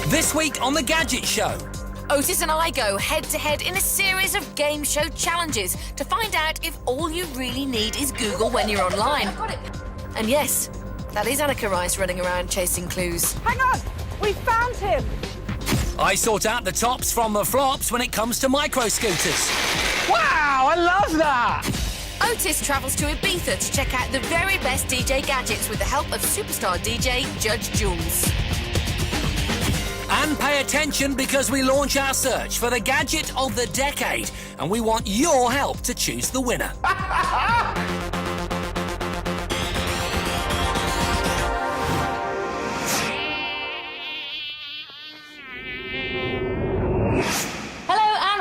This week on The Gadget Show. Otis and I go head-to-head in a series of game show challenges to find out if all you really need is Google when you're online. I've got it. And yes, that is Annika Rice running around chasing clues. Hang on, we found him. I sort out the tops from the flops when it comes to micro-scooters. Wow, I love that! Otis travels to Ibiza to check out the very best DJ gadgets with the help of superstar DJ Judge Jules. And pay attention because we launch our search for the gadget of the decade, and we want your help to choose the winner.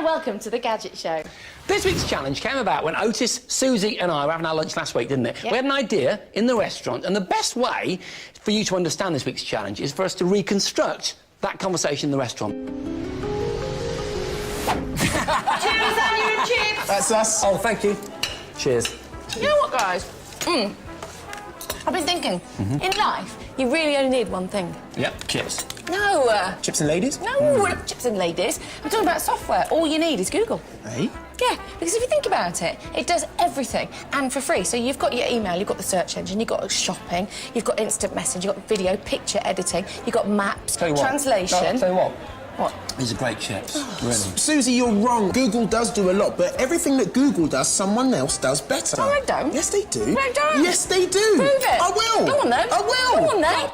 Welcome to The Gadget Show. This week's challenge came about when Otis, Susie and I were having our lunch last week, didn't it? Yep. We had an idea in the restaurant, and the best way for you to understand this week's challenge is for us to reconstruct that conversation in the restaurant. Cheers, onion and chips. That's us. Oh, thank you. Cheers. You know what, guys? I've been thinking, in life, you really only need one thing. Yep, cheers. No. Chips and ladies? No, chips and ladies. I'm talking about software. All you need is Google. Hey? Yeah, because if you think about it, it does everything, and for free. So you've got your email, you've got the search engine, you've got shopping, you've got instant message, you've got video, picture editing, you've got maps, Tell you what. translation. Tell you what. What? These are great chips, really. Susie, you're wrong. Google does do a lot, but everything that Google does, someone else does better. No, I don't. Yes, they do. No, I don't. Yes, they do. Prove it. I will. Go on, then. I will. Go on, then.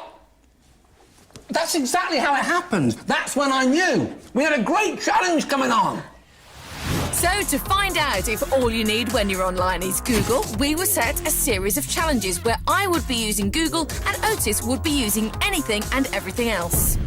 That's exactly how it happened. That's when I knew. We had a great challenge coming on. So, to find out if all you need when you're online is Google, we were set a series of challenges where I would be using Google and Otis would be using anything and everything else.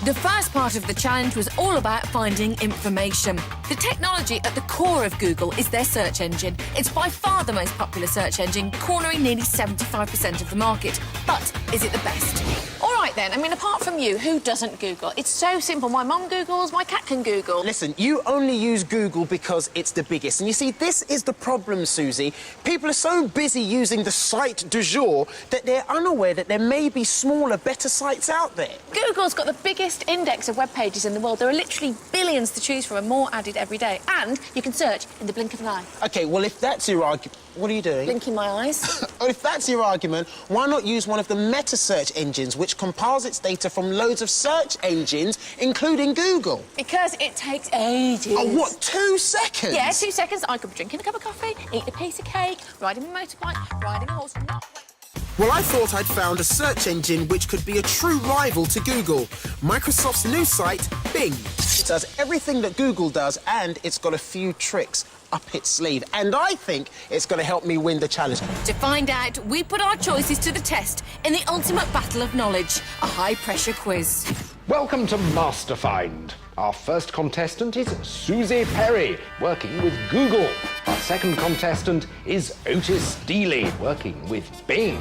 The first part of the challenge was all about finding information. The technology at the core of Google is their search engine. It's by far the most popular search engine, cornering nearly 75% of the market. But is it the best? All right, then. I mean, apart from you, who doesn't Google? It's so simple. My mum Googles, my cat can Google. Listen, you only use Google because it's the biggest. And you see, this is the problem, Susie. People are so busy using the site du jour that they're unaware that there may be smaller, better sites out there. Google's got the biggest index of web pages in the world. There are literally billions to choose from and more added every day. And you can search in the blink of an eye. OK, well, if that's your argument... What are you doing? Blinking my eyes. Well, if that's your argument, why not use one of the meta search engines, which compiles its data from loads of search engines, including Google? Because it takes ages. Oh, what, 2 seconds? Yeah, 2 seconds. I could be drinking a cup of coffee, eating a piece of cake, riding a motorbike, riding a horse. Well, I thought I'd found a search engine which could be a true rival to Google. Microsoft's new site, Bing. It does everything that Google does, and it's got a few tricks up its sleeve. And I think it's going to help me win the challenge. To find out, we put our choices to the test in the ultimate battle of knowledge, a high-pressure quiz. Welcome to Masterfind. Our first contestant is Susie Perry, working with Google. Our second contestant is Otis Dealey, working with Bing.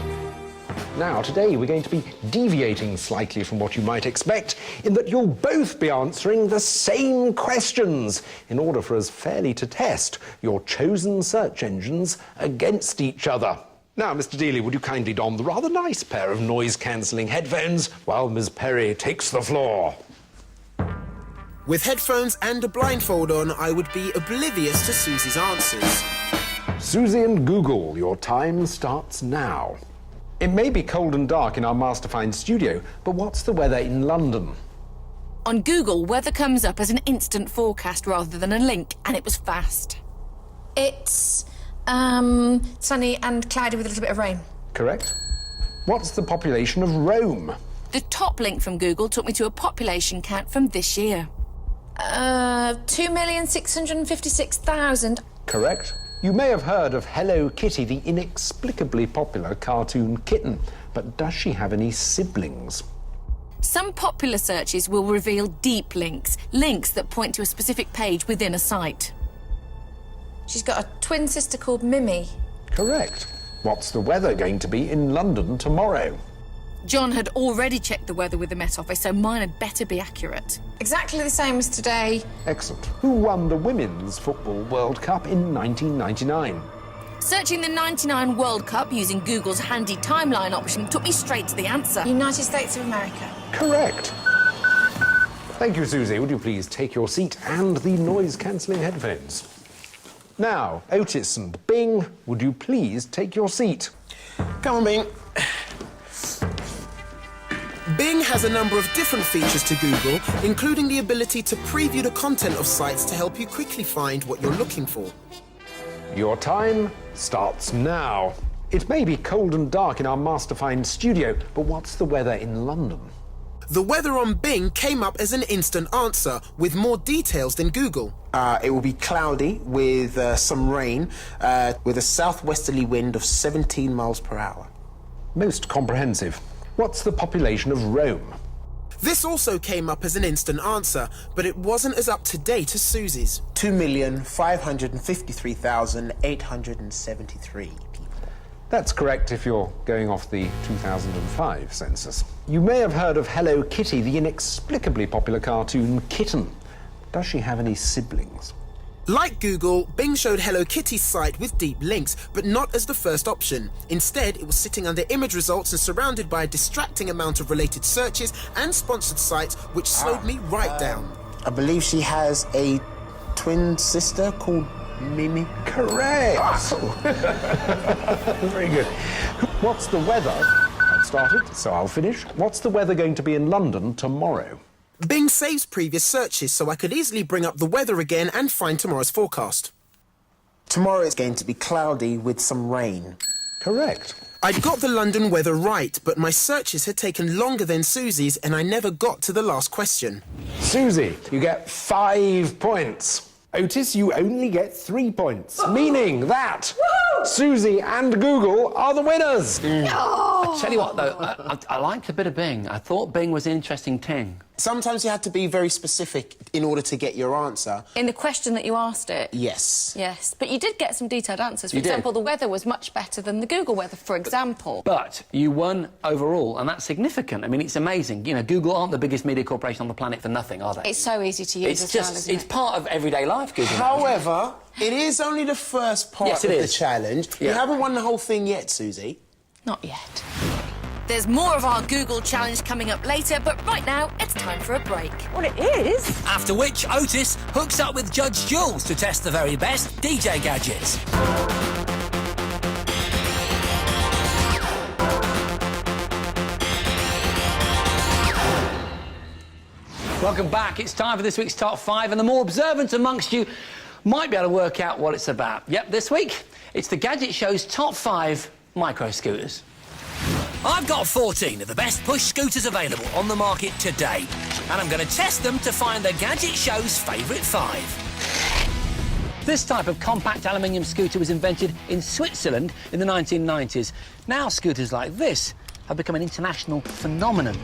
Now, today we're going to be deviating slightly from what you might expect, in that you'll both be answering the same questions in order for us fairly to test your chosen search engines against each other. Now, Mr. Dealey, would you kindly don the rather nice pair of noise-cancelling headphones while Ms. Perry takes the floor? With headphones and a blindfold on, I would be oblivious to Susie's answers. Susie and Google, your time starts now. It may be cold and dark in our Masterfind studio, but what's the weather in London? On Google, weather comes up as an instant forecast rather than a link, and it was fast. It's sunny and cloudy with a little bit of rain. Correct. What's the population of Rome? The top link from Google took me to a population count from this year. 2,656,000. Correct. You may have heard of Hello Kitty, the inexplicably popular cartoon kitten, but does she have any siblings? Some popular searches will reveal deep links, links that point to a specific page within a site. She's got a twin sister called Mimi. Correct. What's the weather going to be in London tomorrow? John had already checked the weather with the Met Office, so mine had better be accurate. Exactly the same as today. Excellent. Who won the Women's Football World Cup in 1999? Searching the 99 World Cup using Google's handy timeline option took me straight to the answer. United States of America. Correct. Thank you, Susie. Would you please take your seat and the noise-cancelling headphones? Now, Otis and Bing, would you please take your seat? Come on, Bing. Bing has a number of different features to Google, including the ability to preview the content of sites to help you quickly find what you're looking for. Your time starts now. It may be cold and dark in our Masterfind studio, but what's the weather in London? The weather on Bing came up as an instant answer, with more details than Google. It will be cloudy with some rain, with a southwesterly wind of 17 miles per hour. Most comprehensive. What's the population of Rome? This also came up as an instant answer, but it wasn't as up-to-date as Susie's. 2,553,873 people. That's correct if you're going off the 2005 census. You may have heard of Hello Kitty, the inexplicably popular cartoon Kitten. Does she have any siblings? Like Google, Bing showed Hello Kitty's site with deep links, but not as the first option. Instead, it was sitting under image results and surrounded by a distracting amount of related searches and sponsored sites, which slowed me right down. I believe she has a twin sister called Mimi. Correct! Very good. What's the weather? I've started, so I'll finish. What's the weather going to be in London tomorrow? Bing saves previous searches, so I could easily bring up the weather again and find tomorrow's forecast. Tomorrow is going to be cloudy with some rain. Correct. I'd got the London weather right, but my searches had taken longer than Susie's and I never got to the last question. Susie, you get 5 points. Otis, you only get 3 points, meaning that Susie and Google are the winners. I tell you what, though, I liked a bit of Bing. I thought Bing was an interesting thing. Sometimes you had to be very specific in order to get your answer. In the question that you asked it? Yes. Yes, but you did get some detailed answers. For You did. example, the weather was much better than the Google weather, for example. But you won overall, and that's significant. I mean, it's amazing. You know, Google aren't the biggest media corporation on the planet for nothing, are they? It's so easy to use as well, isn't It's it? part of everyday life, Google. However, it is only the first part Yes, of it the is. challenge. You Yeah. haven't won the whole thing yet, Susie. Not yet. There's more of our Google challenge coming up later, but right now it's time for a break. Well, it is. After which, Otis hooks up with Judge Jules to test the very best DJ gadgets. Welcome back. It's time for this week's Top 5, and the more observant amongst you might be able to work out what it's about. Yep, this week, it's the Gadget Show's Top 5 micro scooters. I've got 14 of the best push scooters available on the market today, and I'm going to test them to find the Gadget Show's favourite 5. This type of compact aluminium scooter was invented in Switzerland in the 1990s. Now scooters like this have become an international phenomenon.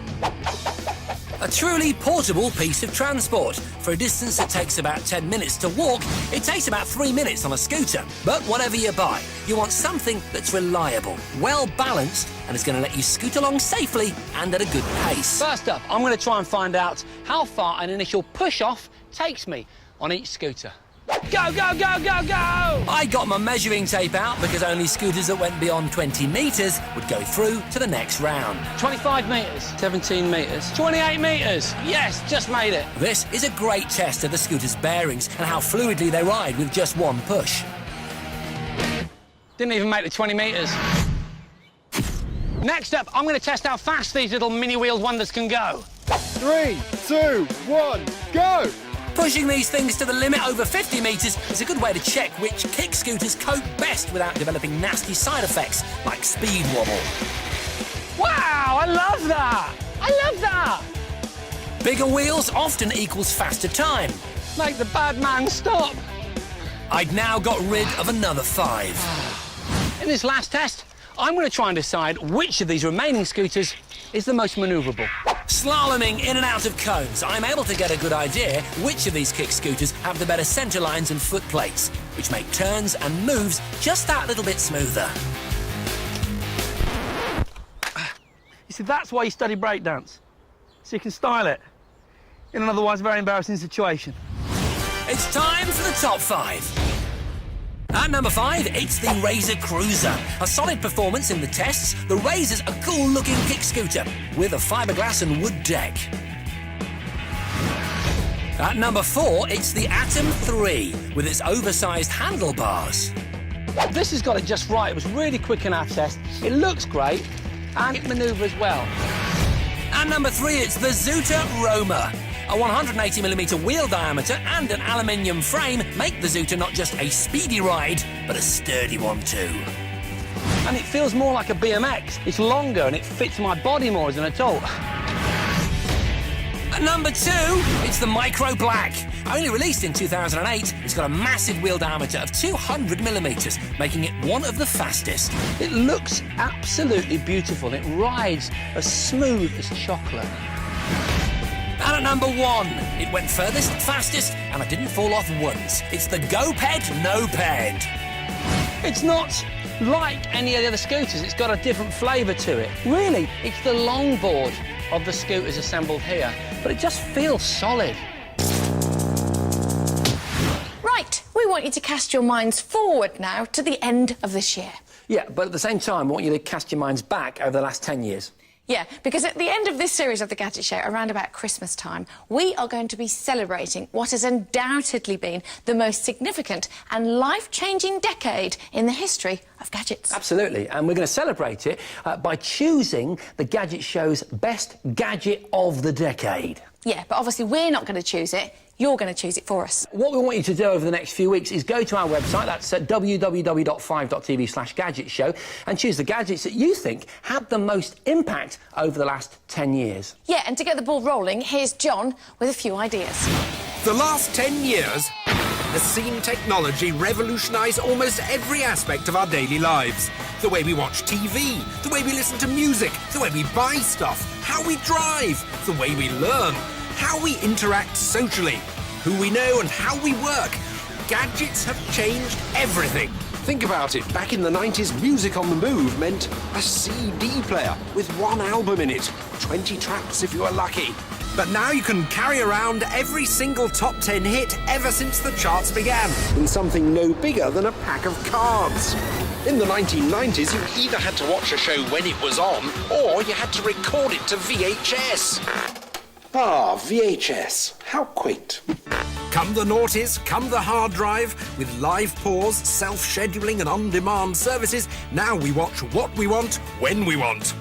A truly portable piece of transport. For a distance that takes about 10 minutes to walk, it takes about 3 minutes on a scooter. But whatever you buy, you want something that's reliable, well balanced, and is going to let you scoot along safely and at a good pace. First up, I'm going to try and find out how far an initial push-off takes me on each scooter. Go, go, go, go, go! I got my measuring tape out because only scooters that went beyond 20 metres would go through to the next round. 25 metres, 17 metres, 28 metres. Yes, just made it. This is a great test of the scooter's bearings and how fluidly they ride with just one push. Didn't even make the 20 metres. Next up, I'm going to test how fast these little mini-wheeled wonders can go. 3, 2, 1, go! Pushing these things to the limit over 50 metres is a good way to check which kick scooters cope best without developing nasty side effects like speed wobble. Wow, I love that! I love that! Bigger wheels often equals faster time. Make the bad man stop. I'd now got rid of another 5. In this last test, I'm going to try and decide which of these remaining scooters is the most manoeuvrable. Slaloming in and out of cones, I'm able to get a good idea which of these kick scooters have the better centre lines and foot plates, which make turns and moves just that little bit smoother. You see, that's why you study breakdance, so you can style it in an otherwise very embarrassing situation. It's time for the top 5. At number 5, it's the Razor Cruiser. A solid performance in the tests, the Razor's a cool-looking kick scooter with a fiberglass and wood deck. At number 4, it's the Atom 3 with its oversized handlebars. This has got it just right. It was really quick in our test. It looks great and it manoeuvres well. At number 3, it's the Zoota Roma. A 180mm wheel diameter and an aluminium frame make the Zoota not just a speedy ride, but a sturdy one too. And it feels more like a BMX. It's longer and it fits my body more as an adult. At number 2, it's the Micro Black. Only released in 2008, it's got a massive wheel diameter of 200mm, making it one of the fastest. It looks absolutely beautiful. It rides as smooth as chocolate. And at number 1, it went furthest, fastest, and I didn't fall off once. It's the GoPed No-Ped. It's not like any of the other scooters. It's got a different flavour to it. Really, it's the longboard of the scooters assembled here, but it just feels solid. Right, we want you to cast your minds forward now to the end of this year. Yeah, but at the same time, I want you to cast your minds back over the last 10 years. Yeah, because at the end of this series of the Gadget Show, around about Christmas time, we are going to be celebrating what has undoubtedly been the most significant and life-changing decade in the history of gadgets. Absolutely, and we're going to celebrate it by choosing the Gadget Show's best gadget of the decade. Yeah, but obviously we're not going to choose it. You're going to choose it for us. What we want you to do over the next few weeks is go to our website, that's at www.5.tv/gadgetshow, and choose the gadgets that you think had the most impact over the last 10 years. Yeah, and to get the ball rolling, here's John with a few ideas. The last 10 years has seen technology revolutionise almost every aspect of our daily lives. The way we watch TV, the way we listen to music, the way we buy stuff, how we drive, the way we learn, how we interact socially, who we know and how we work. Gadgets have changed everything. Think about it. Back in the 90s, music on the move meant a CD player with one album in it. 20 tracks if you were lucky. But now you can carry around every single top 10 hit ever since the charts began. In something no bigger than a pack of cards. In the 1990s, you either had to watch a show when it was on, or you had to record it to VHS. Ah, VHS. How quaint. Come the noughties, come the hard drive. With live pause, self-scheduling and on-demand services, now we watch what we want, when we want.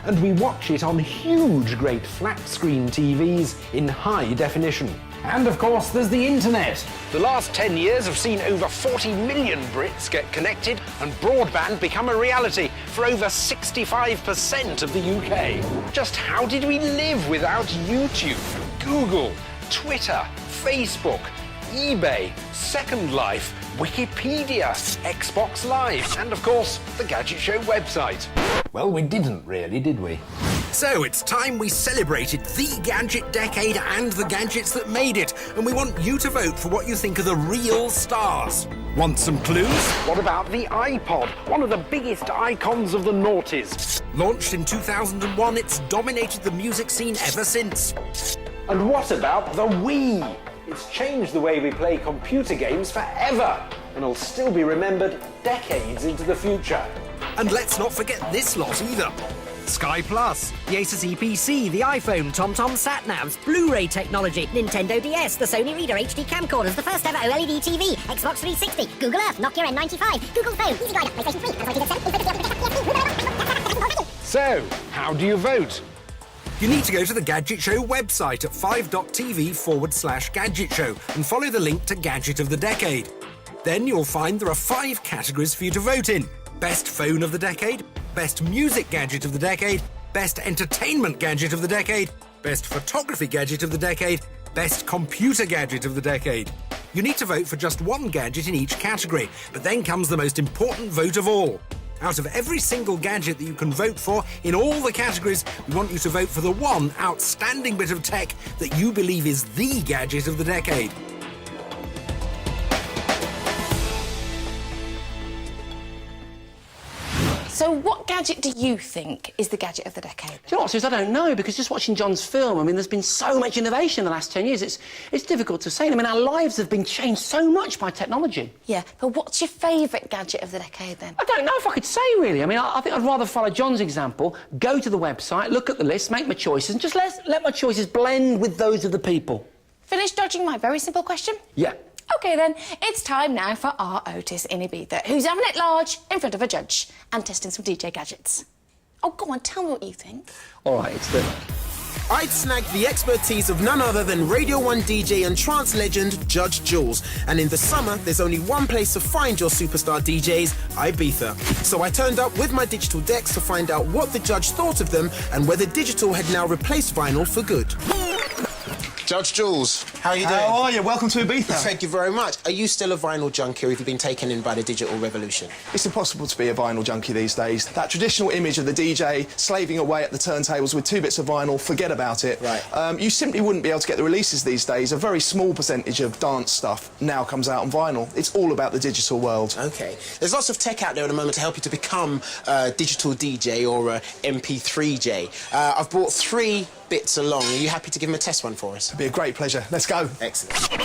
And we watch it on huge, great flat-screen TVs in high definition. And of course, there's the internet. The last 10 years have seen over 40 million Brits get connected and broadband become a reality for over 65% of the UK. Just how did we live without YouTube, Google, Twitter, Facebook, eBay, Second Life, Wikipedia, Xbox Live, and of course, the Gadget Show website? Well, we didn't really, did we? So it's time we celebrated the gadget decade and the gadgets that made it, and we want you to vote for what you think are the real stars. Want some clues? What about the iPod, one of the biggest icons of the noughties? Launched in 2001, it's dominated the music scene ever since. And what about the Wii? It's changed the way we play computer games forever, and will still be remembered decades into the future. And let's not forget this lot either. Sky Plus, the Asus EPC, the iPhone, TomTom sat-navs, Blu-ray technology, Nintendo DS, the Sony Reader HD camcorders, the first ever OLED TV, Xbox 360, Google Earth, Nokia N95, Google Phone, Easy Glider, PlayStation 3, So, how do you vote? You need to go to the Gadget Show website at 5.tv/Gadget Show and follow the link to Gadget of the Decade. Then you'll find there are 5 categories for you to vote in. Best Phone of the Decade, Best Music Gadget of the Decade, Best Entertainment Gadget of the Decade, Best Photography Gadget of the Decade, Best Computer Gadget of the Decade. You need to vote for just one gadget in each category, but then comes the most important vote of all. Out of every single gadget that you can vote for in all the categories, we want you to vote for the one outstanding bit of tech that you believe is the gadget of the decade. So what gadget do you think is the gadget of the decade? Do you know what, Suze? I don't know, because just watching John's film, I mean, there's been so much innovation in the last 10 years, it's difficult to say. I mean, our lives have been changed so much by technology. Yeah, but what's your favourite gadget of the decade, then? I don't know if I could say, really. I mean, I think I'd rather follow John's example, go to the website, look at the list, make my choices, and just let my choices blend with those of the people. Finished dodging my very simple question? Yeah. OK, then, it's time now for our Otis in Ibiza, who's having it large in front of a judge and testing some DJ gadgets. Oh, go on, tell me what you think. All right, it's the... I'd snagged the expertise of none other than Radio 1 DJ and trance legend Judge Jules. And in the summer, there's only one place to find your superstar DJs, Ibiza. So I turned up with my digital decks to find out what the judge thought of them and whether digital had now replaced vinyl for good. Judge Jules, how are you doing? How are you? Welcome to Ibiza. Thank you very much. Are you still a vinyl junkie, or have you been taken in by the digital revolution? It's impossible to be a vinyl junkie these days. That traditional image of the DJ slaving away at the turntables with 2 bits of vinyl, forget about it. Right. You simply wouldn't be able to get the releases these days. A very small percentage of dance stuff now comes out on vinyl. It's all about the digital world. OK. There's lots of tech out there at the moment to help you to become a digital DJ or a MP3J. I've brought 3 bits along. Are you happy to give them a test one for us? It'd be a great pleasure. Let's go. Excellent.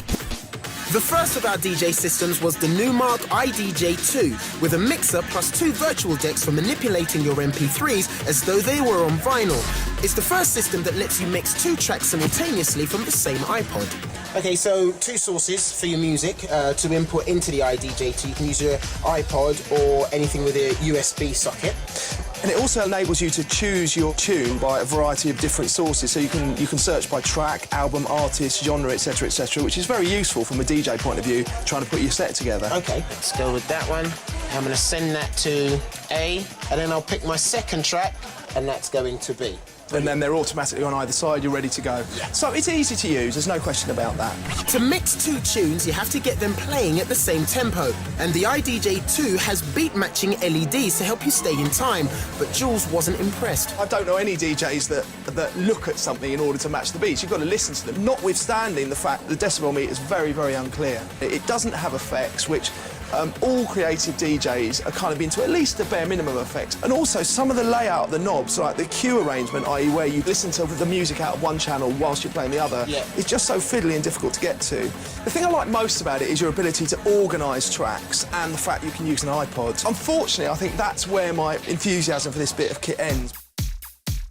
The first of our DJ systems was the Numark iDJ2, with a mixer plus 2 virtual decks for manipulating your MP3s as though they were on vinyl. It's the first system that lets you mix 2 tracks simultaneously from the same iPod. OK, so 2 sources for your music to input into the iDJ2. You can use your iPod or anything with a USB socket. And it also enables you to choose your tune by a variety of different sources. So you can search by track, album, artist, genre, etc., which is very useful from a DJ point of view, trying to put your set together. OK, let's go with that one. I'm going to send that to A, and then I'll pick my second track, and that's going to B. And then they're automatically on either side, you're ready to go. Yeah. So it's easy to use, there's no question about that. To mix 2 tunes, you have to get them playing at the same tempo. And the iDJ2 has beat-matching LEDs to help you stay in time. But Jules wasn't impressed. I don't know any DJs that look at something in order to match the beats. You've got to listen to them, notwithstanding the fact that the decibel meter is very, very unclear. It doesn't have effects, which all creative DJs are kind of into at least the bare minimum effects. And also, some of the layout of the knobs, like the cue arrangement, i.e. where you listen to the music out of one channel whilst you're playing the other, is just so fiddly and difficult to get to. The thing I like most about it is your ability to organise tracks and the fact you can use an iPod. Unfortunately, I think that's where my enthusiasm for this bit of kit ends.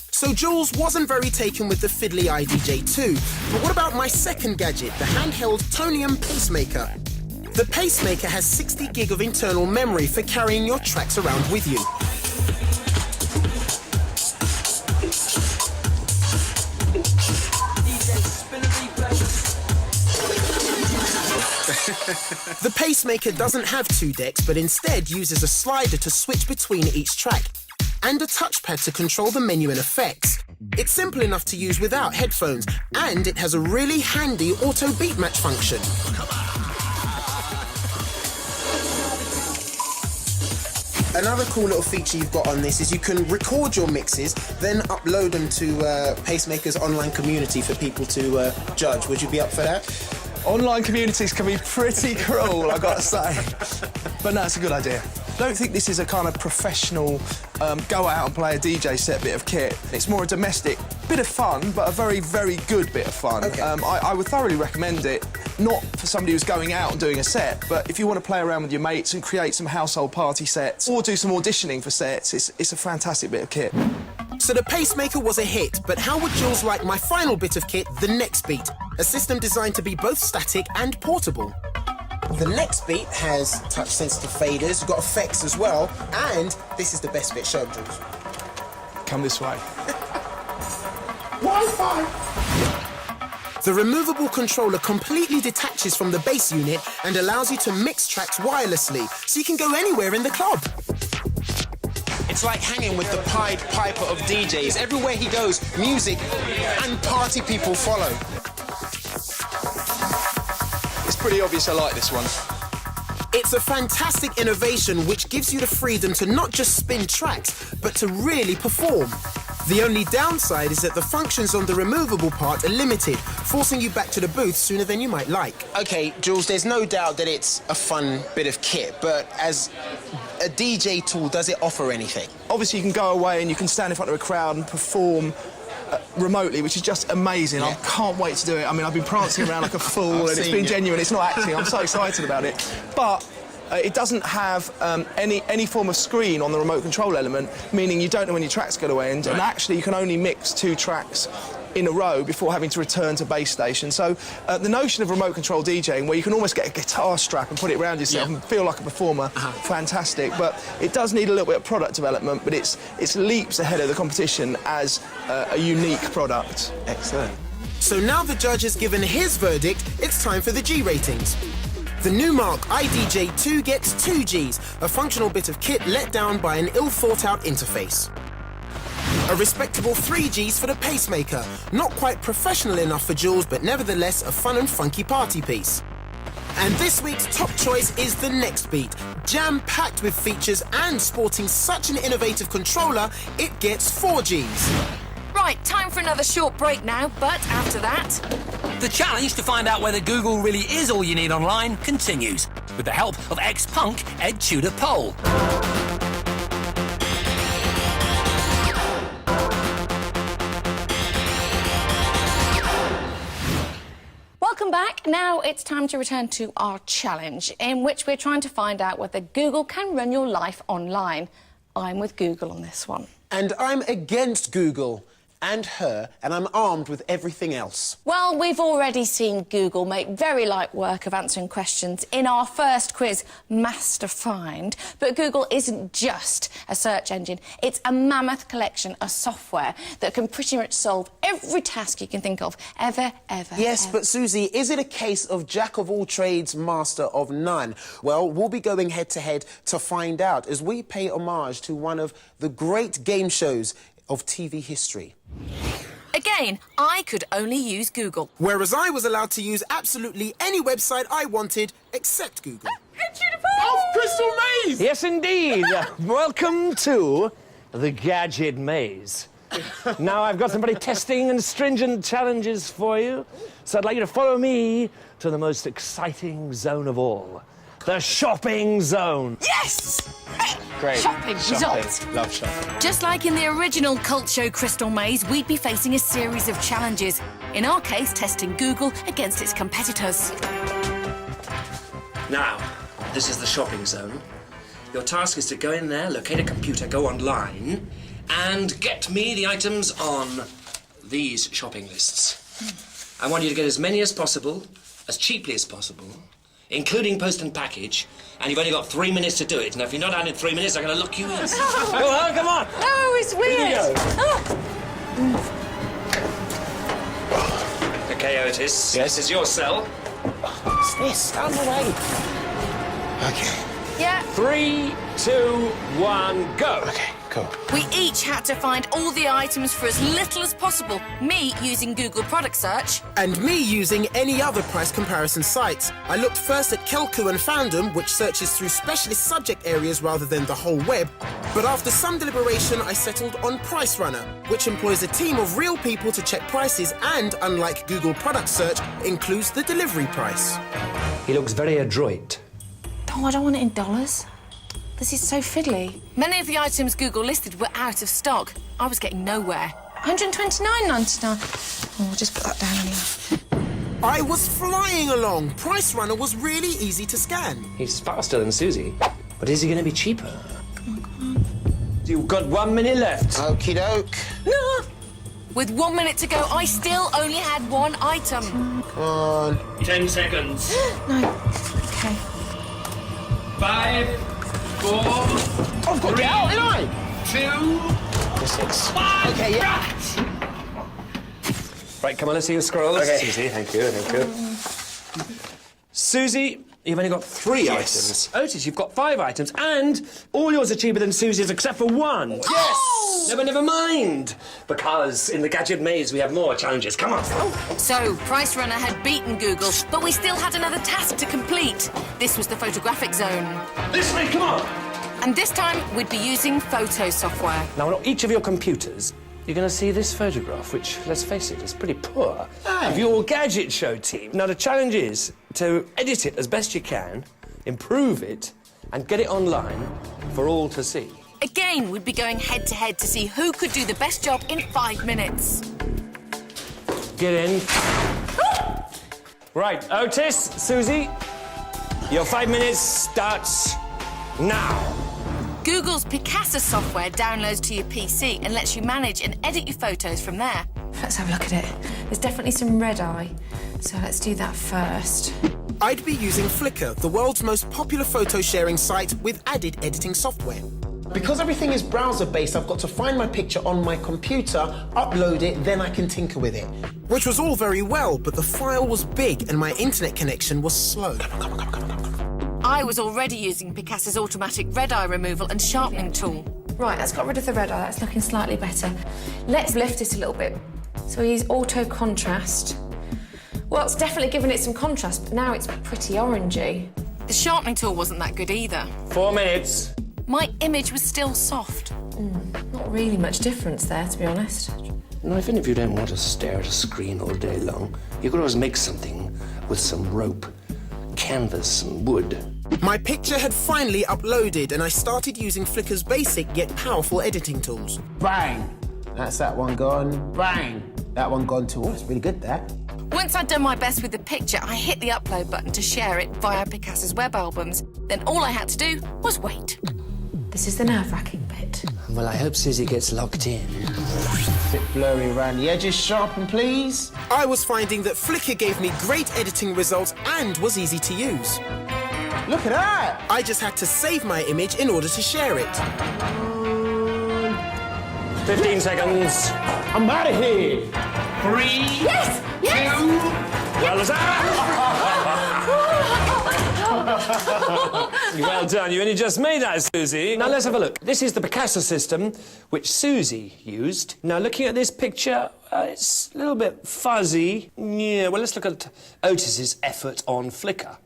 So Jules wasn't very taken with the fiddly iDJ2. But what about my second gadget, the handheld Tonium Pacemaker? The Pacemaker has 60 gig of internal memory for carrying your tracks around with you. The Pacemaker doesn't have 2 decks, but instead uses a slider to switch between each track, and a touchpad to control the menu and effects. It's simple enough to use without headphones, and it has a really handy auto beat match function. Another cool little feature you've got on this is you can record your mixes, then upload them to Pacemaker's online community for people to judge. Would you be up for that? Online communities can be pretty cruel, I've got to say. But no, it's a good idea. I don't think this is a kind of professional go out and play a DJ set bit of kit. It's more a domestic bit of fun, but a very, very good bit of fun. Okay. I would thoroughly recommend it, not for somebody who's going out and doing a set, but if you want to play around with your mates and create some household party sets or do some auditioning for sets, it's a fantastic bit of kit. So the Pacemaker was a hit, but how would Jules like my final bit of kit, the Next Beat? A system designed to be both static and portable. The Next Beat has touch-sensitive faders, you've got effects as well, and this is the best bit. Show them, Jules. Come this way. Wi-Fi! The removable controller completely detaches from the bass unit and allows you to mix tracks wirelessly, so you can go anywhere in the club. It's like hanging with the Pied Piper of DJs. Everywhere he goes, music and party people follow. It's pretty obvious I like this one. It's a fantastic innovation which gives you the freedom to not just spin tracks, but to really perform. The only downside is that the functions on the removable part are limited, forcing you back to the booth sooner than you might like. OK, Jules, there's no doubt that it's a fun bit of kit, but as a DJ tool, does it offer anything? Obviously, you can go away and you can stand in front of a crowd and perform remotely, which is just amazing. Yeah. I can't wait to do it. I mean, I've been prancing around like a fool and it's been genuine. It's not acting. I'm so excited about it. But it doesn't have any form of screen on the remote control element, meaning you don't know when your track's going to end, and actually you can only mix 2 tracks in a row before having to return to base station. So the notion of remote control DJing, where you can almost get a guitar strap and put it around yourself and feel like a performer, fantastic. But it does need a little bit of product development, but it's leaps ahead of the competition as a unique product. Excellent. So now the judge has given his verdict, it's time for the G ratings. The Numark iDJ2 gets 2 Gs, a functional bit of kit let down by an ill-thought-out interface. A respectable 3 Gs for the pacemaker, not quite professional enough for Jules, but nevertheless a fun and funky party piece. And this week's top choice is the Next Beat, jam-packed with features and sporting such an innovative controller, it gets 4 Gs. Right, time for another short break now, but after that... The challenge to find out whether Google really is all you need online continues, with the help of ex-punk Ed Tudor Pole. Welcome back. Now it's time to return to our challenge, in which we're trying to find out whether Google can run your life online. I'm with Google on this one. And I'm against Google and her, and I'm armed with everything else. Well, we've already seen Google make very light work of answering questions in our first quiz, Master Find. But Google isn't just a search engine. It's a mammoth collection of software that can pretty much solve every task you can think of, ever. Yes, but Susie, is it a case of jack of all trades, master of none? Well, we'll be going head-to-head to find out as we pay homage to one of the great game shows of TV history. Again, I could only use Google. Whereas I was allowed to use absolutely any website I wanted, except Google. Oh, Crystal Maze! Yes, indeed. Welcome to the Gadget Maze. Now, I've got some very testing and stringent challenges for you, so I'd like you to follow me to the most exciting zone of all, the shopping zone. Yes! Great. Shopping results. Love shopping. Just like in the original cult show Crystal Maze, we'd be facing a series of challenges. In our case, testing Google against its competitors. Now, this is the shopping zone. Your task is to go in there, locate a computer, go online, and get me the items on these shopping lists. I want you to get as many as possible, as cheaply as possible, including post and package, and you've only got 3 minutes to do it. Now, if you're not out in 3 minutes, I'm going to lock you in. Go on, come on. Oh, it's weird. Okay, Otis. Yes. This is your cell. What's this? Out of the way. Okay. Yeah. 3, 2, 1, go. Okay, cool. We each had to find all the items for as little as possible. Me using Google Product Search. And me using any other price comparison sites. I looked first at Kelku and found them, which searches through specialist subject areas rather than the whole web. But after some deliberation, I settled on Price Runner, which employs a team of real people to check prices and, unlike Google Product Search, includes the delivery price. He looks very adroit. Oh, I don't want it in dollars. This is so fiddly. Many of the items Google listed were out of stock. I was getting nowhere. $129.99. Oh, I'll just put that down anyway. I was flying along. Price Runner was really easy to scan. He's faster than Susie, but is he going to be cheaper? Come on. You've got 1 minute left. Okie doke. No! With 1 minute to go, I still only had one item. Come on. 10 seconds. No. Okay. 5, 4, I've got to get out, ain't I? 2, 6. 1. Okay, yeah. Right, come on, let's see your scrolls. Okay. Susie, thank you. Susie, you've only got 3 items. Otis, you've got 5 items, and all yours are cheaper than Susie's except for 1. Yes! Never mind. Because in the Gadget Maze we have more challenges. Come on. So, Price Runner had beaten Google, but we still had another task to complete. This was the photographic zone. This way, come on. And this time, we'd be using photo software. Now, on each of your computers, you're going to see this photograph, which, let's face it, is pretty poor, of your Gadget Show team. Now, the challenge is to edit it as best you can, improve it, and get it online for all to see. Again, we'd be going head-to-head to see who could do the best job in 5 minutes. Get in. Right, Otis, Susie, your 5 minutes starts now. Google's Picasa software downloads to your PC and lets you manage and edit your photos from there. Let's have a look at it. There's definitely some red-eye, so let's do that first. I'd be using Flickr, the world's most popular photo-sharing site with added editing software. Because everything is browser-based, I've got to find my picture on my computer, upload it, then I can tinker with it. Which was all very well, but the file was big and my internet connection was slow. Come on. I was already using Picasa's automatic red-eye removal and sharpening tool. Right, that's got rid of the red eye. That's looking slightly better. Let's lift it a little bit. So we use auto contrast. Well, it's definitely given it some contrast, but now it's pretty orangey. The sharpening tool wasn't that good either. 4 minutes. My image was still soft. Not really much difference there, to be honest. Now, even if you don't want to stare at a screen all day long, you could always make something with some rope, canvas and wood. My picture had finally uploaded and I started using Flickr's basic yet powerful editing tools. Bang! That's that one gone. Bang! That one gone too. Oh, that's really good, that. Once I'd done my best with the picture, I hit the upload button to share it via Picasa's web albums. Then all I had to do was wait. This is the nerve-wracking bit. Well, I hope Susie gets locked in. Bit blurry around the edges. Sharpen, please. I was finding that Flickr gave me great editing results and was easy to use. Look at that! I just had to save my image in order to share it. 15 seconds. I'm out of here. 3. Yes! Yes! 2. Well done. Well done. You only just made that, Susie. Now, let's have a look. This is the Picasa system, which Susie used. Now, looking at this picture, it's a little bit fuzzy. Yeah, well, let's look at Otis's effort on Flickr.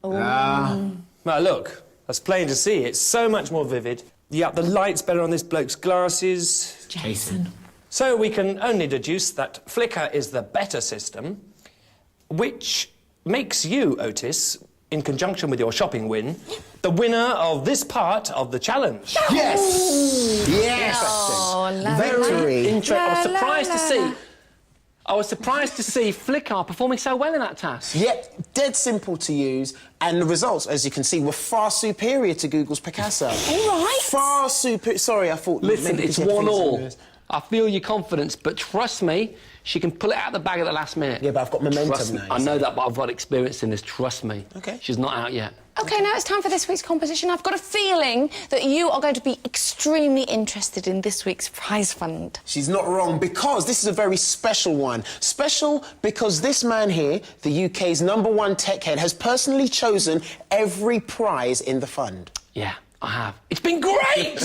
Well, look, that's plain to see. It's so much more vivid. Yeah, the light's better on this bloke's glasses. Jason. So we can only deduce that Flickr is the better system, which makes you, Otis, in conjunction with your shopping win, the winner of this part of the challenge. Yes! Yes! Oh, Victory! I was surprised to see Flickr performing so well in that task. Yep, dead simple to use, and the results, as you can see, were far superior to Google's Picasa. All right. Far superior. Sorry, I thought... Listen, maybe it's because 1-1. I feel your confidence, but trust me, she can pull it out of the bag at the last minute. Yeah, but I've got momentum Trust me. now. I know that, but I've got experience in this. Trust me. OK. She's not out yet. OK, now it's time for this week's competition. I've got a feeling that you are going to be extremely interested in this week's prize fund. She's not wrong, because this is a very special one. Special because this man here, the UK's #1 tech head, has personally chosen every prize in the fund. Yeah, I have. It's been great!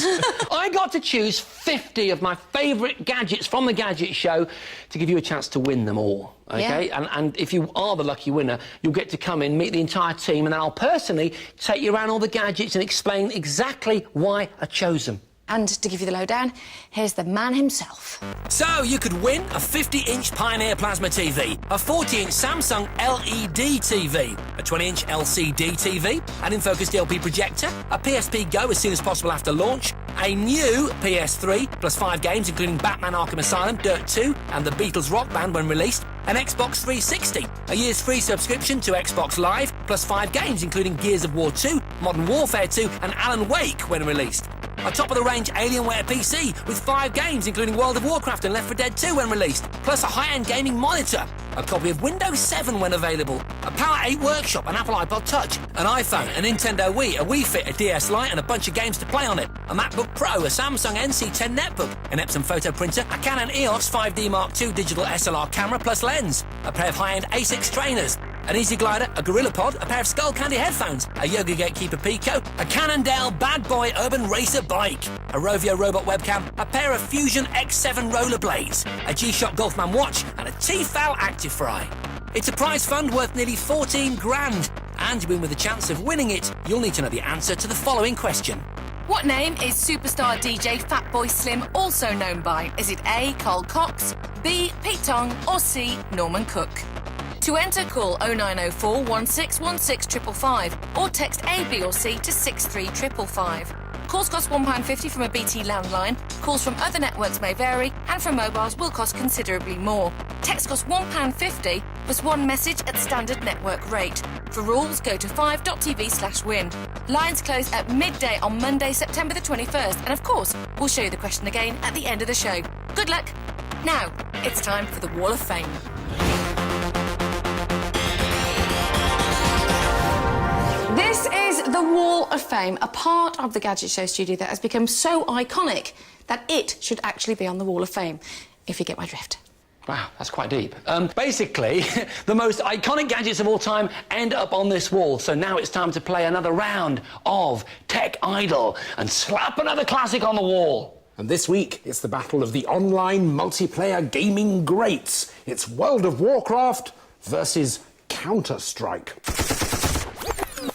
I got to choose 50 of my favourite gadgets from the Gadget Show to give you a chance to win them all, OK? Yeah. And if you are the lucky winner, you'll get to come in, meet the entire team, and then I'll personally take you around all the gadgets and explain exactly why I chose them. And to give you the lowdown, here's the man himself. So you could win a 50-inch Pioneer Plasma TV, a 40-inch Samsung LED TV, a 20-inch LCD TV, an in-focus DLP projector, a PSP Go as soon as possible after launch, a new PS3 plus 5 games including Batman Arkham Asylum, Dirt 2 and the Beatles Rock Band when released, an Xbox 360, a year's free subscription to Xbox Live plus 5 games including Gears of War 2, Modern Warfare 2 and Alan Wake when released. A top-of-the-range Alienware PC with 5 games, including World of Warcraft and Left 4 Dead 2 when released, plus a high-end gaming monitor, a copy of Windows 7 when available, a Power 8 Workshop, an Apple iPod Touch, an iPhone, a Nintendo Wii, a Wii Fit, a DS Lite and a bunch of games to play on it, a MacBook Pro, a Samsung NC10 netbook, an Epson photo printer, a Canon EOS 5D Mark II digital SLR camera plus lens, a pair of high-end ASICS trainers, an Easy Glider, a Gorilla Pod, a pair of Skull Candy headphones, a Yoga Gatekeeper Pico, a Cannondale Bad Boy Urban Racer bike, a Rovio Robot webcam, a pair of Fusion X7 rollerblades, a G-Shock Golfman watch and a Tefal Actifry. It's a prize fund worth nearly 14 grand, and to win with a chance of winning it, you'll need to know the answer to the following question. What name is superstar DJ Fatboy Slim also known by? Is it A, Carl Cox, B, Pete Tong, or C, Norman Cook? To enter, call 0904 1616555 or text A, B or C to 63555. Calls cost £1.50 from a BT landline. Calls from other networks may vary, and from mobiles will cost considerably more. Text costs £1.50 plus one message at standard network rate. For rules, go to 5.tv/win. Lines close at midday on Monday, September the 21st, and of course, we'll show you the question again at the end of the show. Good luck. Now, it's time for the Wall of Fame. This is the Wall of Fame, a part of the Gadget Show studio that has become so iconic that it should actually be on the Wall of Fame, if you get my drift. Wow, that's quite deep. Basically, the most iconic gadgets of all time end up on this wall. So now it's time to play another round of Tech Idol and slap another classic on the wall. And this week, it's the battle of the online multiplayer gaming greats. It's World of Warcraft versus Counter-Strike.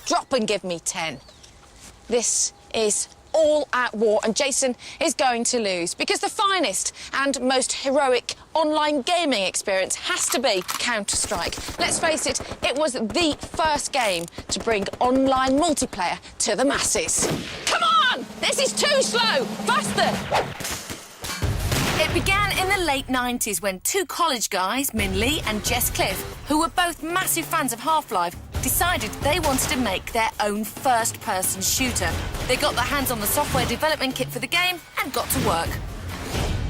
Drop and give me 10. This is all out war, and Jason is going to lose because the finest and most heroic online gaming experience has to be Counter-Strike. Let's face it, it was the first game to bring online multiplayer to the masses. Come on! This is too slow! Faster! It began in the late 90s when two college guys, Min Lee and Jess Cliff, who were both massive fans of Half-Life, decided they wanted to make their own first-person shooter. They got their hands on the software development kit for the game and got to work.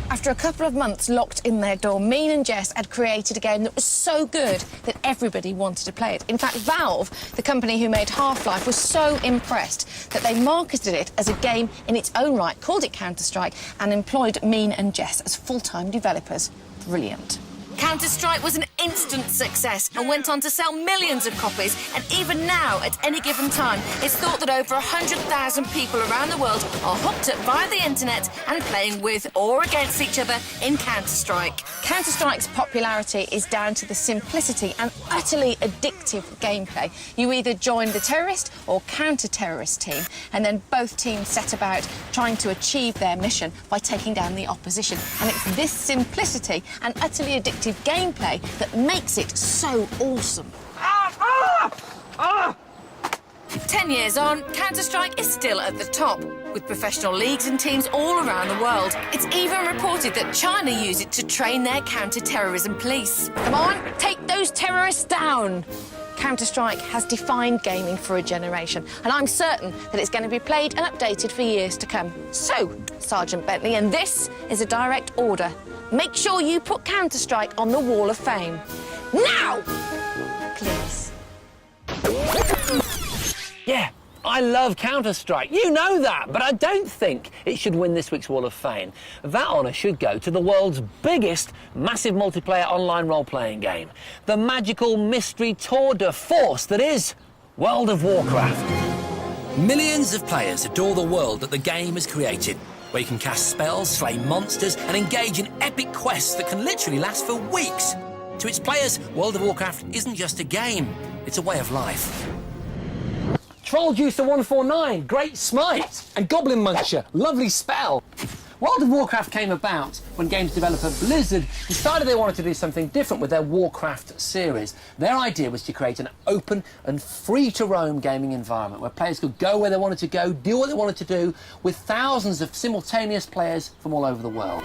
After a couple of months locked in their dorm, Min and Jess had created a game that was so good that everybody wanted to play it. In fact, Valve, the company who made Half-Life, was so impressed that they marketed it as a game in its own right, called it Counter-Strike, and employed Min and Jess as full-time developers. Brilliant. Counter-Strike was an instant success and went on to sell millions of copies, and even now, at any given time, it's thought that over 100,000 people around the world are hooked up via the internet and playing with or against each other in Counter-Strike. Counter-Strike's popularity is down to the simplicity and utterly addictive gameplay. You either join the terrorist or counter-terrorist team, and then both teams set about trying to achieve their mission by taking down the opposition. And it's this simplicity and utterly addictive gameplay that makes it so awesome. 10 years on, Counter-Strike is still at the top, with professional leagues and teams all around the world. It's even reported that China use it to train their counter-terrorism police. Come on, take those terrorists down! Counter-Strike has defined gaming for a generation, and I'm certain that it's going to be played and updated for years to come. So, Sergeant Bentley, and this is a direct order. Make sure you put Counter-Strike on the Wall of Fame. Now! Please. Yeah, I love Counter-Strike. You know that, but I don't think it should win this week's Wall of Fame. That honour should go to the world's biggest massive multiplayer online role-playing game. The magical mystery tour de force that is World of Warcraft. Millions of players adore the world that the game has created, where you can cast spells, slay monsters, and engage in epic quests that can literally last for weeks. To its players, World of Warcraft isn't just a game, it's a way of life. Troll Juicer 149, great smite, and Goblin Muncher, lovely spell. World of Warcraft came about when games developer Blizzard decided they wanted to do something different with their Warcraft series. Their idea was to create an open and free-to-roam gaming environment where players could go where they wanted to go, do what they wanted to do, with thousands of simultaneous players from all over the world.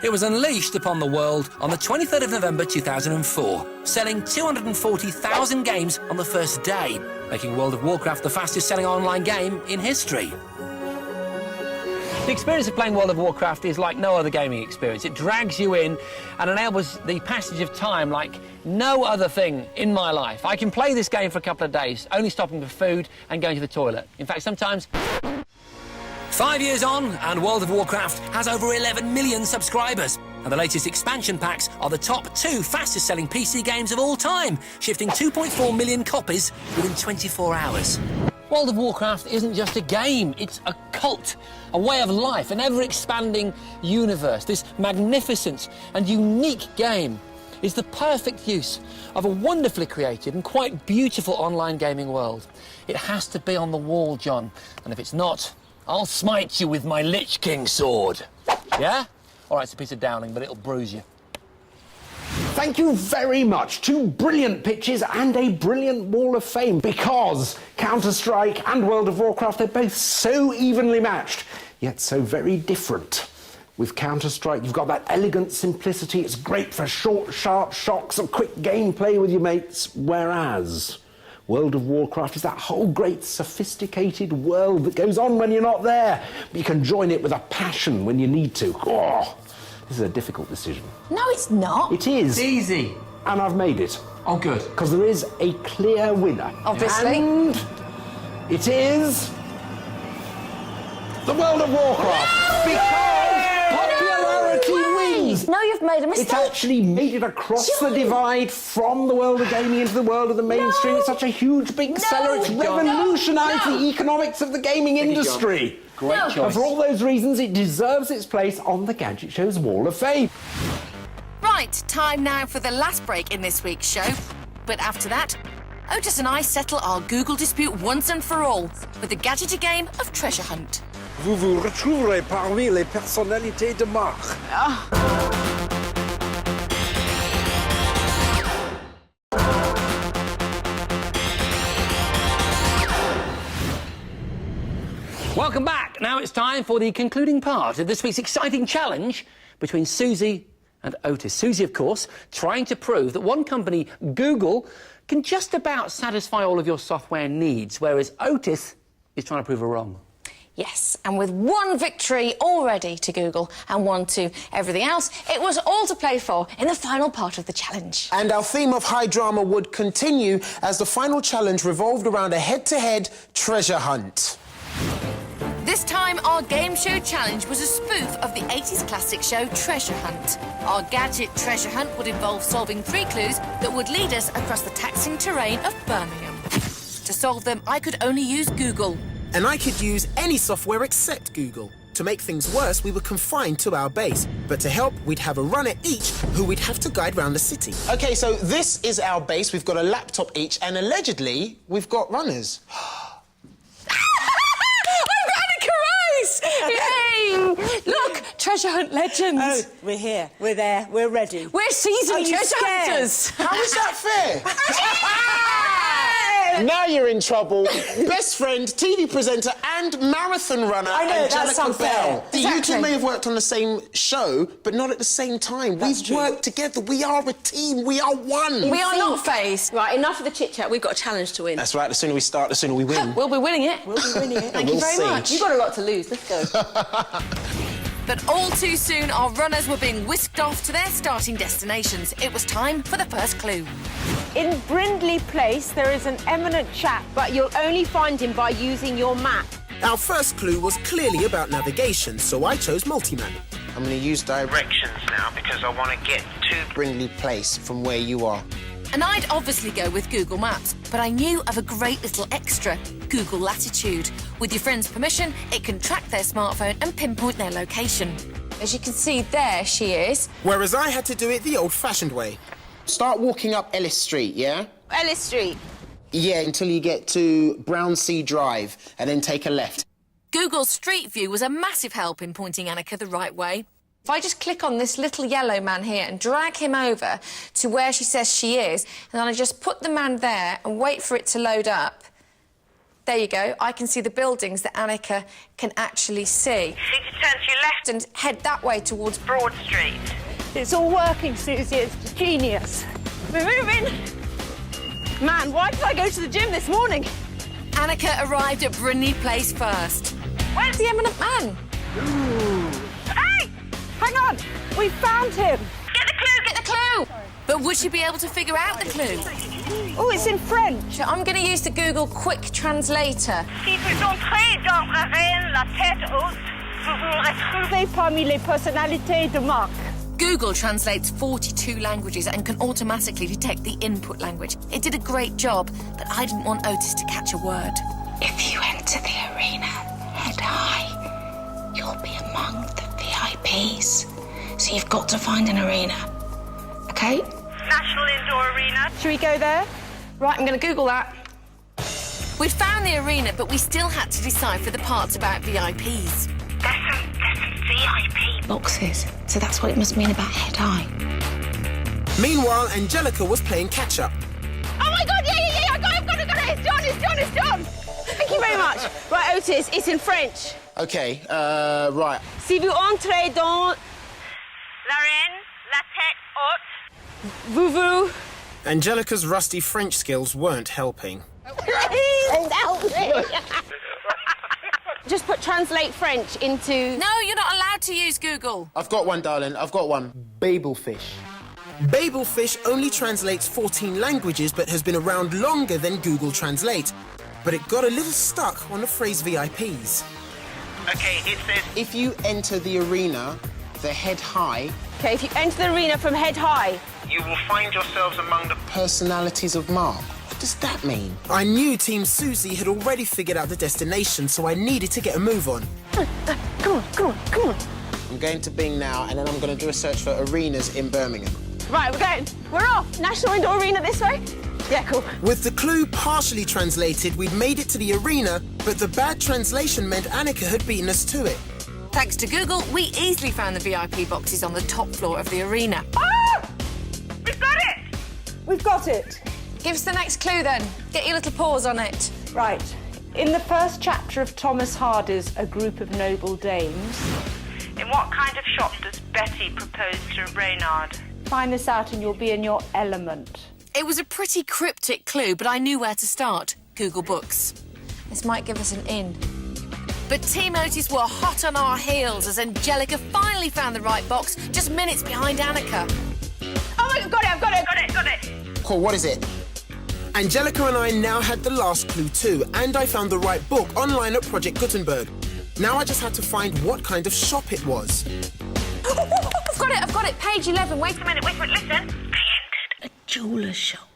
It was unleashed upon the world on the 23rd of November 2004, selling 240,000 games on the first day, making World of Warcraft the fastest-selling online game in history. The experience of playing World of Warcraft is like no other gaming experience. It drags you in and enables the passage of time like no other thing in my life. I can play this game for a couple of days, only stopping for food and going to the toilet. In fact, sometimes... 5 years on, and World of Warcraft has over 11 million subscribers. And the latest expansion packs are the top 2 fastest-selling PC games of all time, shifting 2.4 million copies within 24 hours. World of Warcraft isn't just a game, it's a cult, a way of life, an ever-expanding universe. This magnificent and unique game is the perfect use of a wonderfully created and quite beautiful online gaming world. It has to be on the wall, John, and if it's not, I'll smite you with my Lich King sword. Yeah? All right, it's a piece of dowling, but it'll bruise you. Thank you very much. 2 brilliant pitches and a brilliant wall of fame, because Counter-Strike and World of Warcraft, they're both so evenly matched, yet so very different. With Counter-Strike, you've got that elegant simplicity. It's great for short, sharp shocks and quick gameplay with your mates, whereas World of Warcraft is that whole great sophisticated world that goes on when you're not there, but you can join it with a passion when you need to. Oh, this is a difficult decision. No, it's not. It is. It's easy. And I've made it. Oh, good. Because there is a clear winner. Obviously. And it is the World of Warcraft. Because popularity wins. No, you've made a mistake. It's actually made it across the divide from the world of gaming into the world of the mainstream. It's such a huge, big seller. It's revolutionised the economics of the gaming industry. Great choice. And for all those reasons, it deserves its place on the Gadget Show's Wall of Fame. Right, time now for the last break in this week's show. But after that, Otis and I settle our Google dispute once and for all with the Gadget game of Treasure Hunt. Vous vous retrouverez parmi les personnalités de marque. Welcome back. Now it's time for the concluding part of this week's exciting challenge between Susie and Otis. Susie, of course, trying to prove that one company, Google, can just about satisfy all of your software needs, whereas Otis is trying to prove her wrong. Yes, and with one victory already to Google and one to everything else, it was all to play for in the final part of the challenge. And our theme of high drama would continue as the final challenge revolved around a head-to-head treasure hunt. This time, our game show challenge was a spoof of the 80s classic show Treasure Hunt. Our Gadget treasure hunt would involve solving 3 clues that would lead us across the taxing terrain of Birmingham. To solve them, I could only use Google. And I could use any software except Google. To make things worse, we were confined to our base. But to help, we'd have a runner each who we'd have to guide around the city. OK, so this is our base. We've got a laptop each, and allegedly, we've got runners. Yay! Look, Treasure Hunt legends. Oh, we're here. We're there. We're ready. We're seasoned treasure hunters. How is that fair? Now you're in trouble. Best friend, TV presenter and marathon runner, I know, that's Angelica unfair. Bell. You two Exactly. may have worked on the same show, but not at the same time. We've worked together. We are a team. We are one. We are not phased. Right, enough of the chit-chat. We've got a challenge to win. That's right. The sooner we start, the sooner we win. We'll be winning it. We'll be winning it. Thank you very much. You've got a lot to lose. Let's go. But all too soon, our runners were being whisked off to their starting destinations. It was time for the first clue. In Brindley Place, there is an eminent chap, but you'll only find him by using your map. Our first clue was clearly about navigation, so I chose multimap. I'm going to use directions now because I want to get to Brindley Place from where you are. And I'd obviously go with Google Maps, but I knew of a great little extra, Google Latitude. With your friend's permission, it can track their smartphone and pinpoint their location. As you can see, there she is. Whereas I had to do it the old-fashioned way. Start walking up Ellis Street, yeah? Ellis Street. Yeah, until you get to Brownsea Drive, and then take a left. Google's Street View was a massive help in pointing Annika the right way. If I just click on this little yellow man here and drag him over to where she says she is, and then I just put the man there and wait for it to load up, there you go. I can see the buildings that Annika can actually see. You need to turn to your left And head that way towards Broad Street. It's all working, Susie. It's genius. We're moving. Man, why did I go to the gym this morning? Annika arrived at Brindley Place first. Where's the eminent man? Hey! Hang on. We found him. Get the clue, get the clue! But would she be able to figure out the clue? Oh, it's in French. So I'm going to use the Google Quick Translator. Si vous entrez dans Ravenne, la tête haute, vous vous retrouvez. They parmi les personnalités de marque. Google translates 42 languages and can automatically detect the input language. It did a great job, but I didn't want Otis to catch a word. If you enter the arena head high, you'll be among the VIPs. So you've got to find an arena. Okay? National Indoor Arena. Should we go there? Right, I'm going to Google that. We'd found the arena, but we still had to decipher the parts about VIPs. There's some VIP boxes, so that's what it must mean about head high. Meanwhile, Angelica was playing catch-up. Oh my God, yeah, I got it. It's done. Thank you very much. Right, Otis, it's in French. Okay, right. Si vous entrez dans l'arène, la tête haute, vous. Angelica's rusty French skills weren't helping. Just put translate French into... No, you're not allowed to use Google. I've got one, darling. I've got one. Babelfish. Babelfish only translates 14 languages but has been around longer than Google Translate. But it got a little stuck on the phrase VIPs. Okay, it says if you enter the arena, the head high... Okay, if you enter the arena from head high... You will find yourselves among the personalities of Mark. What does that mean? I knew Team Susie had already figured out the destination, so I needed to get a move on. Come on. I'm going to Bing now, and then I'm going to do a search for arenas in Birmingham. Right, we're going. We're off. National Indoor Arena this way? Yeah, cool. With the clue partially translated, we'd made it to the arena, but the bad translation meant Annika had beaten us to it. Thanks to Google, we easily found the VIP boxes on the top floor of the arena. Ah! We've got it. Give us the next clue then. Get your little paws on it. Right. In the first chapter of Thomas Hardy's A Group of Noble Dames... In what kind of shop does Betty propose to Reynard? Find this out and you'll be in your element. It was a pretty cryptic clue, but I knew where to start. Google Books. This might give us an in. But Team Otis were hot on our heels as Angelica finally found the right box, just minutes behind Annika. Oh my God, I've got it. Cool, what is it? Angelica and I now had the last clue too, and I found the right book online at Project Gutenberg. Now I just had to find what kind of shop it was. I've got it. Page 11. Wait a minute, listen. They entered a jeweller's shop.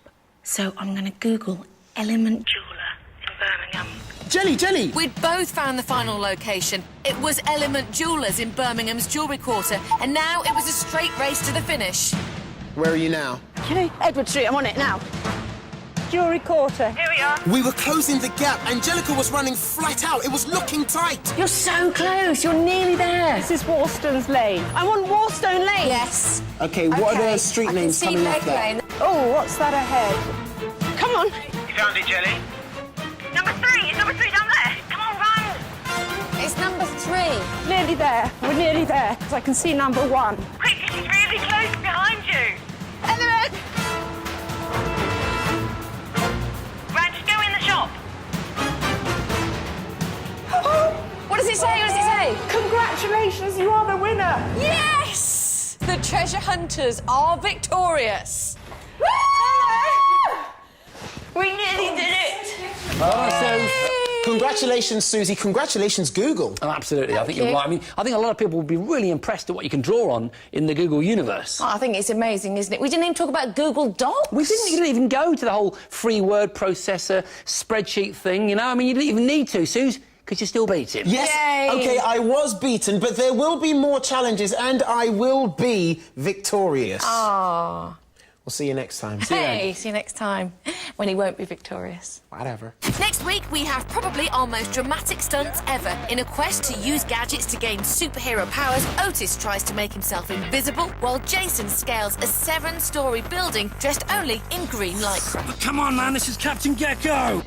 So I'm going to Google Element Jeweller in Birmingham. Jelly! We'd both found the final location. It was Element Jewellers in Birmingham's Jewellery Quarter, and now it was a straight race to the finish. Where are you now? Okay, Edward Street, I'm on it now. Jewellery Quarter. Here we are. We were closing the gap. Angelica was running flat out. It was looking tight. You're so close. You're nearly there. This is Warstone's Lane. I'm on Warstone Lane. Yes. Okay, what are the street names coming up there? Oh, what's that ahead? Come on. You found it, Jelly? Number 3. It's number 3 down there. Come on, run. It's number 3. Nearly there. We're nearly there, because I can see number 1. Quick, it's really close behind you. Element! Right, just go in the shop. What does it say? Congratulations, you are the winner. Yes! The treasure hunters are victorious. We nearly did it. Congratulations, Susie. Congratulations, Google. Oh, absolutely. I think you're right. I mean, I think a lot of people will be really impressed at what you can draw on in the Google universe. Oh, I think it's amazing, isn't it? We didn't even talk about Google Docs. You didn't even go to the whole free word processor spreadsheet thing, you know? I mean, you didn't even need to, Suze, because you're still beaten. Yes. Yay. Okay, I was beaten, but there will be more challenges, and I will be victorious. Ah. We'll see you next time. Hey, see you next time, when he won't be victorious. Whatever. Next week, we have probably our most dramatic stunts ever. In a quest to use gadgets to gain superhero powers, Otis tries to make himself invisible, while Jason scales a 7-story building dressed only in green lycra. Come on, man, this is Captain Gecko.